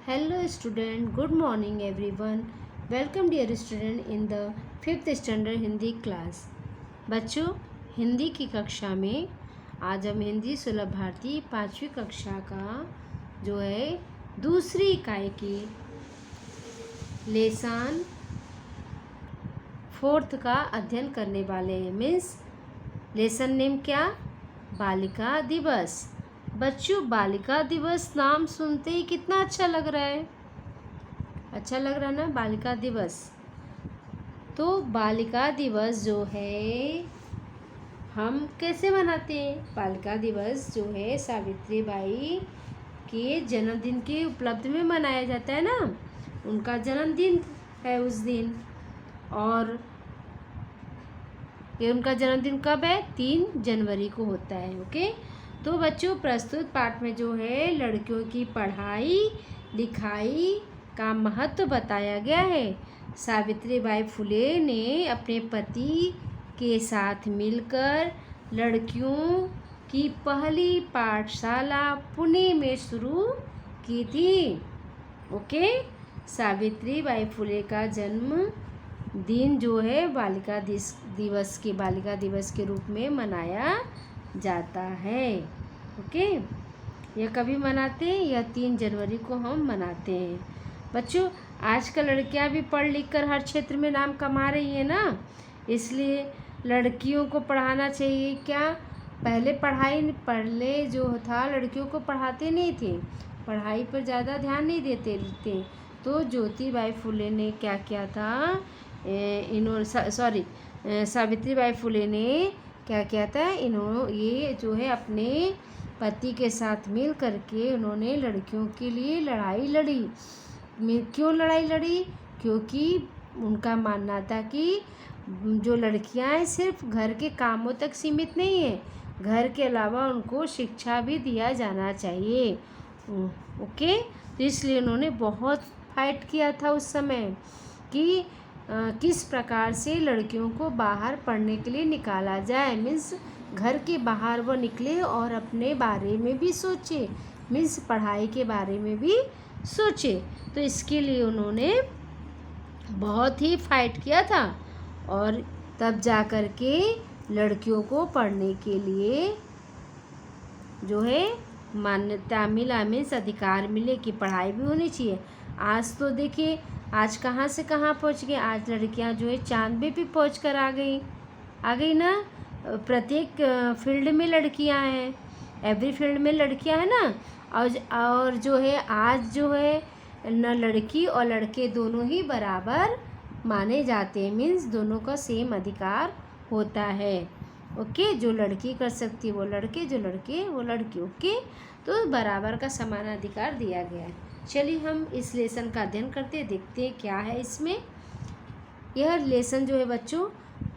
Hello student, good morning everyone. Welcome dear student in the 5th standard Hindi class. बच्चों, हिंदी की कक्षा में आज हम हिंदी सुलभ भारती 5वीं कक्षा का जो है दूसरी इकाई की लेसन 4th का अध्ययन करने वाले हैं। मीन्स लेसन नेम क्या? बालिका दिवस। बच्चों, बालिका दिवस नाम सुनते ही कितना अच्छा लग रहा है। अच्छा लग रहा है ना, बालिका दिवस। तो बालिका दिवस जो है हम कैसे मनाते हैं? बालिका दिवस जो है सावित्री बाई के जन्मदिन के उपलब्ध में मनाया जाता है ना। उनका जन्मदिन है उस दिन। और ये उनका जन्मदिन कब है? 3 जनवरी को होता है। ओके, तो बच्चों प्रस्तुत पाठ में जो है लड़कियों की पढ़ाई लिखाई का महत्व बताया गया है। सावित्री बाई फुले ने अपने पति के साथ मिलकर लड़कियों की पहली पाठशाला पुणे में शुरू की थी। ओके, सावित्री बाई फुले का जन्म दिन जो है बालिका दिवस के रूप में मनाया जाता है। ओके, यह कभी मनाते हैं? यह 3 जनवरी को हम मनाते हैं। बच्चों, आजकल लड़कियां भी पढ़ लिख कर हर क्षेत्र में नाम कमा रही हैं ना, इसलिए लड़कियों को पढ़ाना चाहिए। क्या पहले जो था लड़कियों को पढ़ाते नहीं थे, पढ़ाई पर ज़्यादा ध्यान नहीं देते थे। तो ज्योतिबाई फुले ने क्या किया था? सावित्री बाई फुले ने क्या किया था? ये जो है अपने पति के साथ मिल करके उन्होंने लड़कियों के लिए लड़ाई लड़ी। क्यों लड़ाई लड़ी? क्योंकि उनका मानना था कि जो लड़कियां हैं सिर्फ घर के कामों तक सीमित नहीं है, घर के अलावा उनको शिक्षा भी दिया जाना चाहिए। ओके, तो इसलिए उन्होंने बहुत फाइट किया था उस समय कि किस प्रकार से लड़कियों को बाहर पढ़ने के लिए निकाला जाए। मीन्स घर के बाहर वो निकले और अपने बारे में भी सोचे, मीन्स पढ़ाई के बारे में भी सोचे। तो इसके लिए उन्होंने बहुत ही फाइट किया था और तब जा कर के लड़कियों को पढ़ने के लिए जो है मान्यता मिला, मीन्स अधिकार मिले कि पढ़ाई भी होनी चाहिए। आज तो देखिए, आज कहाँ से कहाँ पहुँच गए। आज लड़कियां जो है चांद पे भी पहुँच कर आ गई ना। प्रत्येक फील्ड में लड़कियां हैं, एवरी फील्ड में लड़कियां हैं ना। और जो है आज जो है न लड़की और लड़के दोनों ही बराबर माने जाते हैं। मीन्स दोनों का सेम अधिकार होता है। ओके, जो लड़की कर सकती है वो लड़के, जो लड़के वो लड़की। ओके, तो बराबर का समान अधिकार दिया गया है। चलिए हम इस लेसन का अध्ययन करते हैं, देखते हैं क्या है इसमें। यह लेसन जो है बच्चों,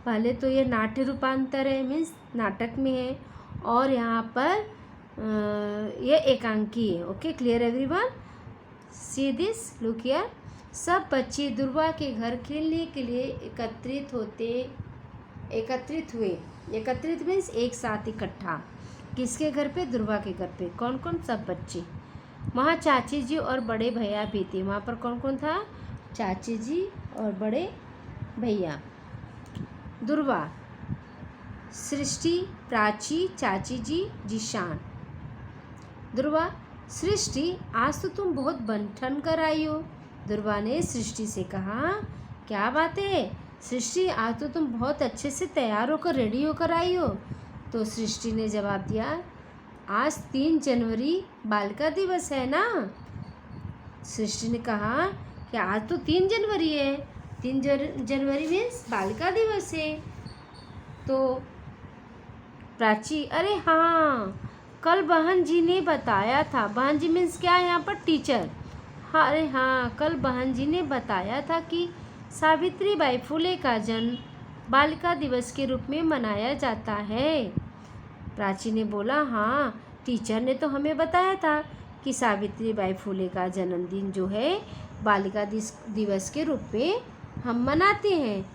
पहले तो ये नाट्य रूपांतर है, मीन्स नाटक में है। और यहाँ पर ये एकांकी है। Okay, clear everyone? See this, look here. सब बच्चे दुर्वा के घर खेलने के लिए एकत्रित हुए। एकत्रित मीन्स एक साथ इकट्ठा। किसके घर पे? दुर्वा के घर पे। कौन कौन? सब बच्चे। वहाँ चाची जी और बड़े भैया भी थे। वहाँ पर कौन कौन था? चाची जी और बड़े भैया। दुर्वा, सृष्टि, प्राची, चाची जी, जीशान। दुर्वा, सृष्टि आज तो तुम बहुत बन ठन कर आई हो। दुर्वा ने सृष्टि से कहा, क्या बात है सृष्टि, आज तो तुम बहुत अच्छे से तैयार होकर रेडी होकर आई हो। तो सृष्टि ने जवाब दिया, आज 3 जनवरी बालिका दिवस है ना। सृष्टि ने कहा कि आज तो 3 जनवरी है, 3 जनवरी मीन्स बालिका दिवस है। तो प्राची, अरे हाँ, कल बहन जी ने बताया था। बहन जी मीन्स क्या है यहाँ पर? टीचर। हाँ, अरे हाँ, कल बहन जी ने बताया था कि सावित्री बाई फुले का जन्म बालिका दिवस के रूप में मनाया जाता है। प्राची ने बोला, हाँ, टीचर ने तो हमें बताया था कि सावित्री बाई फुले का जन्मदिन जो है बालिका दिवस के रूप में हम मनाते हैं।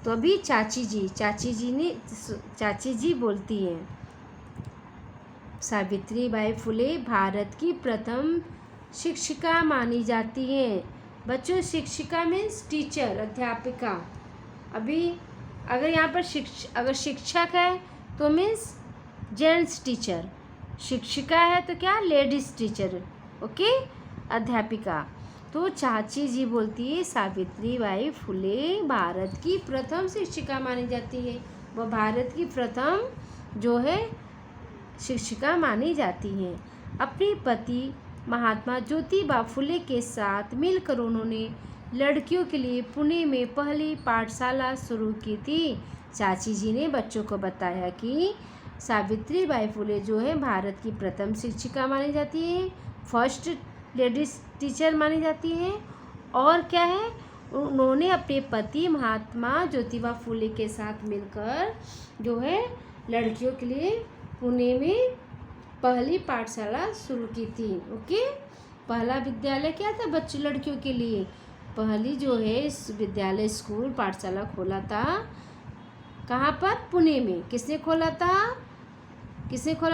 तो अभी चाची जी बोलती हैं, सावित्री बाई फुले भारत की प्रथम शिक्षिका मानी जाती हैं। बच्चों शिक्षिका मीन्स टीचर, अध्यापिका। अभी अगर यहाँ पर अगर शिक्षक है तो मीन्स जेंट्स टीचर, शिक्षिका है तो क्या लेडीज टीचर, ओके, अध्यापिका। तो चाची जी बोलती है सावित्री बाई फुले भारत की प्रथम शिक्षिका मानी जाती है। वह भारत की प्रथम जो है शिक्षिका मानी जाती हैं। अपने पति महात्मा ज्योतिबा फुले के साथ मिलकर उन्होंने लड़कियों के लिए पुणे में पहली पाठशाला शुरू की थी। चाची जी ने बच्चों को बताया कि सावित्री बाई फुले जो है भारत की प्रथम शिक्षिका मानी जाती है, फर्स्ट लेडीज टीचर मानी जाती है। और क्या है, उन्होंने अपने पति महात्मा ज्योतिबा फुले के साथ मिलकर जो है लड़कियों के लिए पुणे में पहली पाठशाला शुरू की थी। ओके, पहला विद्यालय क्या था बच्चे लड़कियों के लिए, पहली जो है इस विद्यालय स्कूल पाठशाला खोला था। कहाँ पर, पुणे में। किसने खोला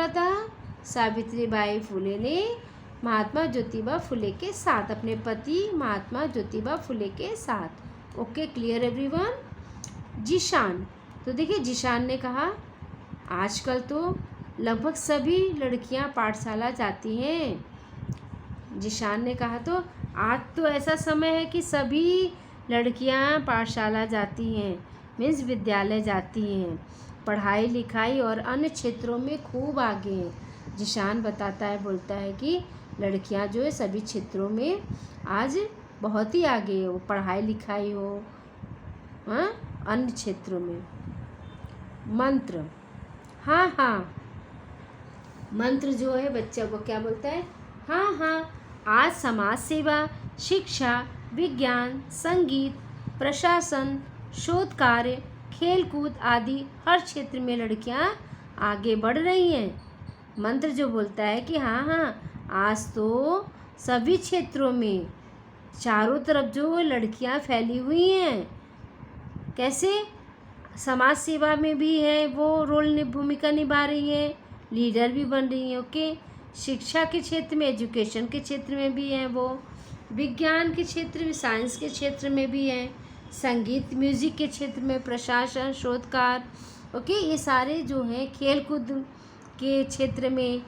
था? सावित्री बाई फुले ने महात्मा ज्योतिबा फुले के साथ, अपने पति महात्मा ज्योतिबा फुले के साथ। Okay, clear everyone. जिशान, तो देखिए जिशान ने कहा आजकल तो लगभग सभी लड़कियां पाठशाला जाती हैं। जिशान ने कहा तो आज तो ऐसा समय है कि सभी लड़कियां पाठशाला जाती हैं, मीन्स विद्यालय जाती हैं, पढ़ाई लिखाई और अन्य क्षेत्रों में खूब आगे हैं। जिशान बताता है, बोलता है कि लड़कियां जो है सभी क्षेत्रों में आज बहुत ही आगे है, वो पढ़ाई लिखाई हो, अन्य क्षेत्रों में। मंत्र, हाँ, मंत्र जो है बच्चा को क्या बोलता है, हाँ, आज समाज सेवा, शिक्षा, विज्ञान, संगीत, प्रशासन, शोध कार्य, खेलकूद आदि हर क्षेत्र में लड़कियां आगे बढ़ रही हैं। मंत्र जो बोलता है कि हाँ, आज तो सभी क्षेत्रों में चारों तरफ जो लड़कियां फैली हुई हैं। कैसे, समाज सेवा में भी है वो भूमिका निभा रही है, लीडर भी बन रही है। ओके, शिक्षा के क्षेत्र में, एजुकेशन के क्षेत्र में भी है वो, विज्ञान के क्षेत्र में, साइंस के क्षेत्र में भी है, संगीत म्यूजिक के क्षेत्र में, प्रशासन, शोधकार। ओके, ये सारे जो हैं खेलकूद के क्षेत्र में,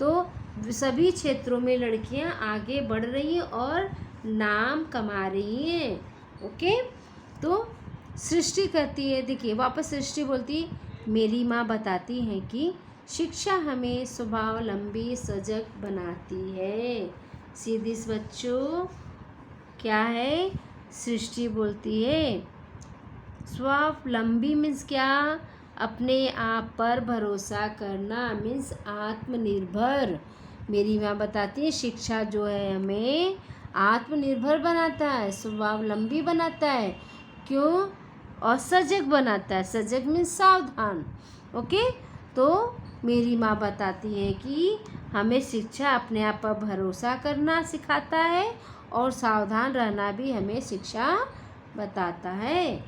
तो सभी क्षेत्रों में लड़कियां आगे बढ़ रही हैं और नाम कमा रही हैं। ओके, तो सृष्टि कहती है, देखिए वापस सृष्टि बोलती है, मेरी माँ बताती हैं कि शिक्षा हमें स्वावलंबी सजग बनाती है। सीधी बच्चों क्या है, सृष्टि बोलती है स्वावलंबी मीन्स क्या, अपने आप पर भरोसा करना, मीन्स आत्मनिर्भर। मेरी माँ बताती है शिक्षा जो है हमें आत्मनिर्भर बनाता है, स्वावलंबी बनाता है। क्यों? और सजग बनाता है। सजग मीन्स सावधान। ओके, तो मेरी माँ बताती है कि हमें शिक्षा अपने आप पर भरोसा करना सिखाता है और सावधान रहना भी हमें शिक्षा बताता है।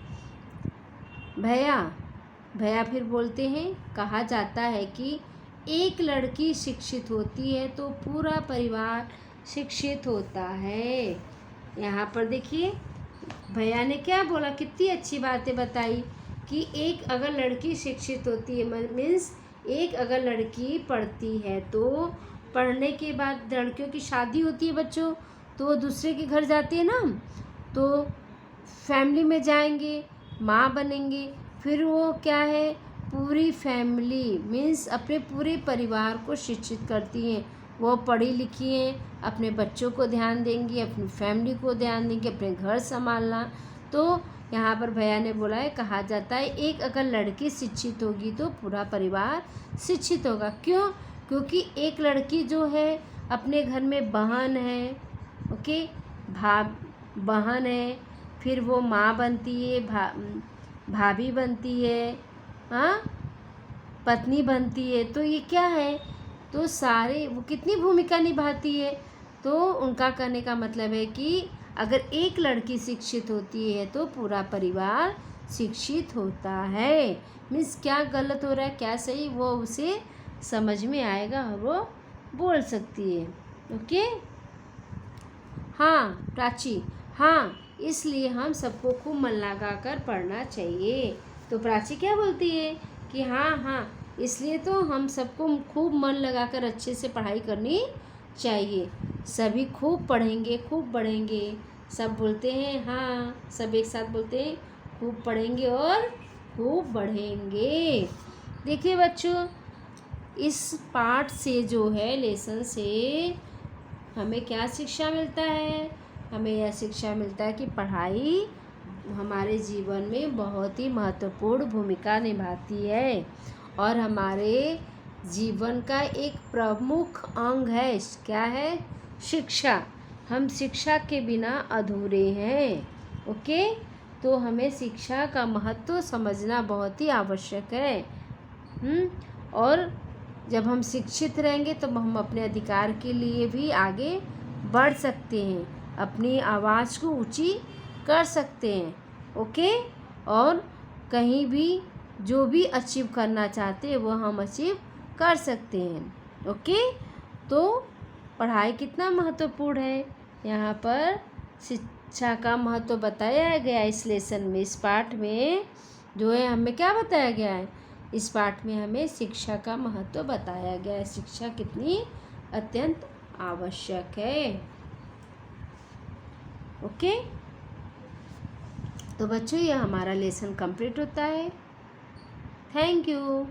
भैया फिर बोलते हैं, कहा जाता है कि एक लड़की शिक्षित होती है तो पूरा परिवार शिक्षित होता है। यहाँ पर देखिए भैया ने क्या बोला, कितनी अच्छी बातें बताई कि एक अगर लड़की शिक्षित होती है मीन्स एक अगर लड़की पढ़ती है तो पढ़ने के बाद लड़कियों की शादी होती है बच्चों, तो वो दूसरे के घर जाती है ना, तो फैमिली में जाएंगे, माँ बनेंगे, फिर वो क्या है पूरी फैमिली मीन्स अपने पूरे परिवार को शिक्षित करती हैं। वो पढ़ी लिखी हैं, अपने बच्चों को ध्यान देंगी, अपनी फैमिली को ध्यान देंगी, अपने घर संभालना। तो यहाँ पर भैया ने बोला है, कहा जाता है एक अगर लड़की शिक्षित होगी तो पूरा परिवार शिक्षित होगा। क्यों? क्योंकि एक लड़की जो है अपने घर में बहन है, ओके, बहन है, फिर वो माँ बनती है, भाभी बनती है, हाँ, पत्नी बनती है। तो ये क्या है, तो सारे वो कितनी भूमिका निभाती है। तो उनका कहने का मतलब है कि अगर एक लड़की शिक्षित होती है तो पूरा परिवार शिक्षित होता है। मीन्स क्या गलत हो रहा है क्या सही, वो उसे समझ में आएगा और वो बोल सकती है। ओके, हाँ प्राची, हाँ इसलिए हम सबको खूब मन लगा कर पढ़ना चाहिए। तो प्राची क्या बोलती है कि हाँ हाँ इसलिए तो हम सबको खूब मन लगाकर अच्छे से पढ़ाई करनी चाहिए। सभी खूब पढ़ेंगे, खूब बढ़ेंगे। सब बोलते हैं हाँ, सब एक साथ बोलते हैं खूब पढ़ेंगे और खूब बढ़ेंगे। देखिए बच्चों, इस पाठ से जो है, लेसन से हमें क्या शिक्षा मिलता है? हमें यह शिक्षा मिलता है कि पढ़ाई हमारे जीवन में बहुत ही महत्वपूर्ण भूमिका निभाती है और हमारे जीवन का एक प्रमुख अंग है। क्या है? शिक्षा। हम शिक्षा के बिना अधूरे हैं। ओके, तो हमें शिक्षा का महत्व समझना बहुत ही आवश्यक है। और जब हम शिक्षित रहेंगे तो हम अपने अधिकार के लिए भी आगे बढ़ सकते हैं, अपनी आवाज़ को ऊंची कर सकते हैं। ओके, और कहीं भी जो भी अचीव करना चाहते हैं वो हम अचीव कर सकते हैं। ओके, तो पढ़ाई कितना महत्वपूर्ण है, यहाँ पर शिक्षा का महत्व बताया गया इस लेसन में, इस पाठ में जो है हमें क्या बताया गया है? इस पाठ में हमें शिक्षा का महत्व बताया गया है। शिक्षा कितनी अत्यंत आवश्यक है। ओके, तो बच्चों ये हमारा लेसन कंप्लीट होता है। Thank you.